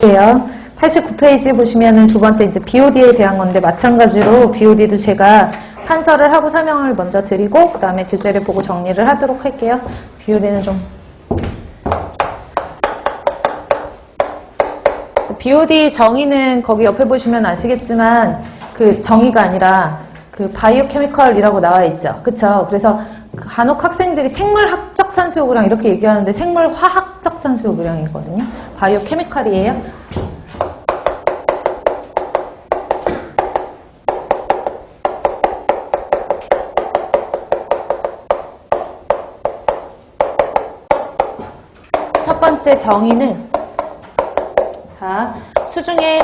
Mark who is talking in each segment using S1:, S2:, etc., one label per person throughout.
S1: 예요. 89페이지 보시면은 두 번째 이제 BOD에 대한 건데 마찬가지로 BOD도 제가 판서를 하고 설명을 먼저 드리고 그 다음에 교재를 보고 정리를 하도록 할게요. BOD는 좀 BOD 정의는 거기 옆에 보시면 아시겠지만 그 정의가 아니라 그 바이오케미컬이라고 나와 있죠. 그쵸? 그래서 간혹 학생들이 생물학적 산소요구량 이렇게 얘기하는데 생물화학적 산소요구량이거든요. 바이오케미컬이에요. 첫 번째 정의는 자, 수중에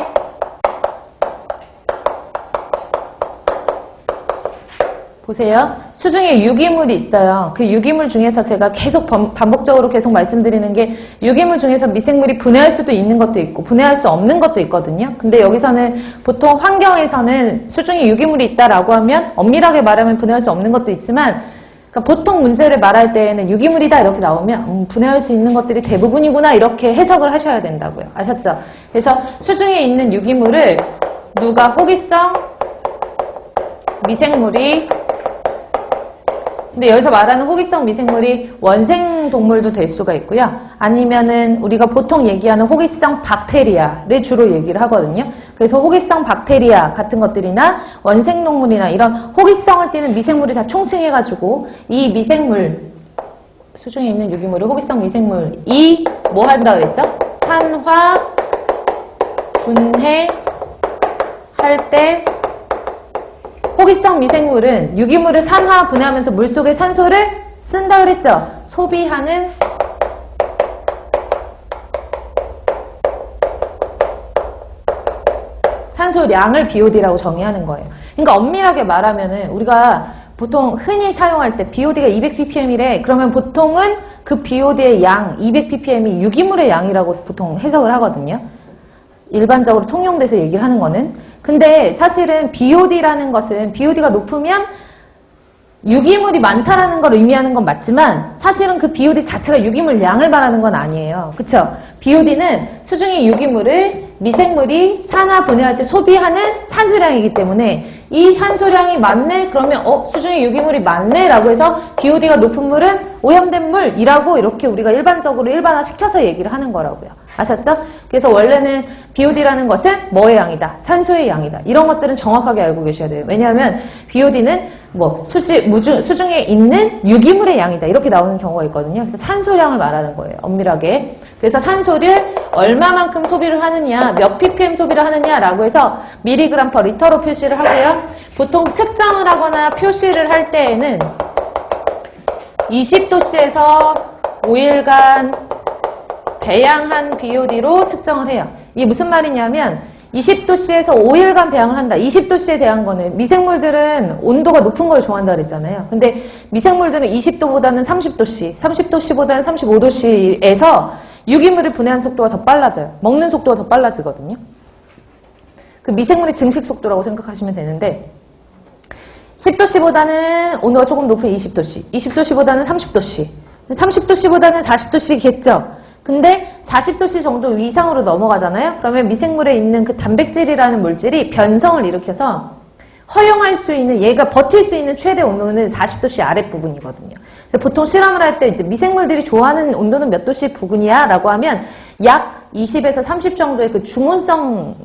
S1: 보세요. 수중에 유기물이 있어요. 그 유기물 중에서 제가 계속 반복적으로 계속 말씀드리는 게 유기물 중에서 미생물이 분해할 수도 있는 것도 있고 분해할 수 없는 것도 있거든요. 근데 여기서는 보통 환경에서는 수중에 유기물이 있다라고 하면 엄밀하게 말하면 분해할 수 없는 것도 있지만 그러니까 보통 문제를 말할 때에는 유기물이다 이렇게 나오면 분해할 수 있는 것들이 대부분이구나 이렇게 해석을 하셔야 된다고요. 아셨죠? 그래서 수중에 있는 유기물을 누가 호기성 미생물이 근데 여기서 말하는 호기성 미생물이 원생 동물도 될 수가 있고요. 아니면은 우리가 보통 얘기하는 호기성 박테리아를 주로 얘기를 하거든요. 그래서 호기성 박테리아 같은 것들이나 원생 동물이나 이런 호기성을 띠는 미생물이 다 총칭해가지고 이 미생물 수중에 있는 유기물을 호기성 미생물이 뭐 한다 그랬죠? 산화 분해 할 때 호기성 미생물은 유기물을 산화 분해하면서 물속에 산소를 쓴다 그랬죠? 소비하는 산소량을 BOD라고 정의하는 거예요. 그러니까 엄밀하게 말하면은 우리가 보통 흔히 사용할 때 BOD가 200ppm이래. 그러면 보통은 그 BOD의 양 200ppm이 유기물의 양이라고 보통 해석을 하거든요. 일반적으로 통용돼서 얘기를 하는 거는. 근데 사실은 BOD라는 것은 BOD가 높으면 유기물이 많다라는 걸 의미하는 건 맞지만 사실은 그 BOD 자체가 유기물 양을 말하는 건 아니에요. 그쵸? BOD는 수중의 유기물을 미생물이 산화 분해할 때 소비하는 산소량이기 때문에 이 산소량이 많네? 그러면 수중의 유기물이 많네? 라고 해서 BOD가 높은 물은 오염된 물이라고 이렇게 우리가 일반적으로 일반화시켜서 얘기를 하는 거라고요. 아셨죠? 그래서 원래는 BOD라는 것은 뭐의 양이다? 산소의 양이다. 이런 것들은 정확하게 알고 계셔야 돼요. 왜냐하면 BOD는 뭐 수중에 있는 유기물의 양이다. 이렇게 나오는 경우가 있거든요. 그래서 산소량을 말하는 거예요. 엄밀하게. 그래서 산소를 얼마만큼 소비를 하느냐, 몇 ppm 소비를 하느냐라고 해서 미리그램 퍼 리터로 표시를 하고요. 보통 측정을 하거나 표시를 할 때에는 20도씨에서 5일간 배양한 BOD로 측정을 해요. 이게 무슨 말이냐면 20도씨에서 5일간 배양을 한다. 20도씨에 대한 거는 미생물들은 온도가 높은 걸 좋아한다 그랬잖아요. 근데 미생물들은 20도보다는 30도씨, 30도씨보다는 35도씨에서 유기물을 분해하는 속도가 더 빨라져요. 먹는 속도가 더 빨라지거든요. 그 미생물의 증식 속도라고 생각하시면 되는데 10도씨보다는 온도가 조금 높은 20도씨, 20도씨보다는 30도씨, 30도씨보다는 40도씨겠죠. 근데 40도씨 정도 위상으로 넘어가잖아요. 그러면 미생물에 있는 그 단백질이라는 물질이 변성을 일으켜서 허용할 수 있는, 얘가 버틸 수 있는 최대 온도는 40도씨 아랫부분이거든요. 그래서 보통 실험을 할 때 이제 미생물들이 좋아하는 온도는 몇 도씨 부근이야? 라고 하면 약 20에서 30 정도의 그 중온성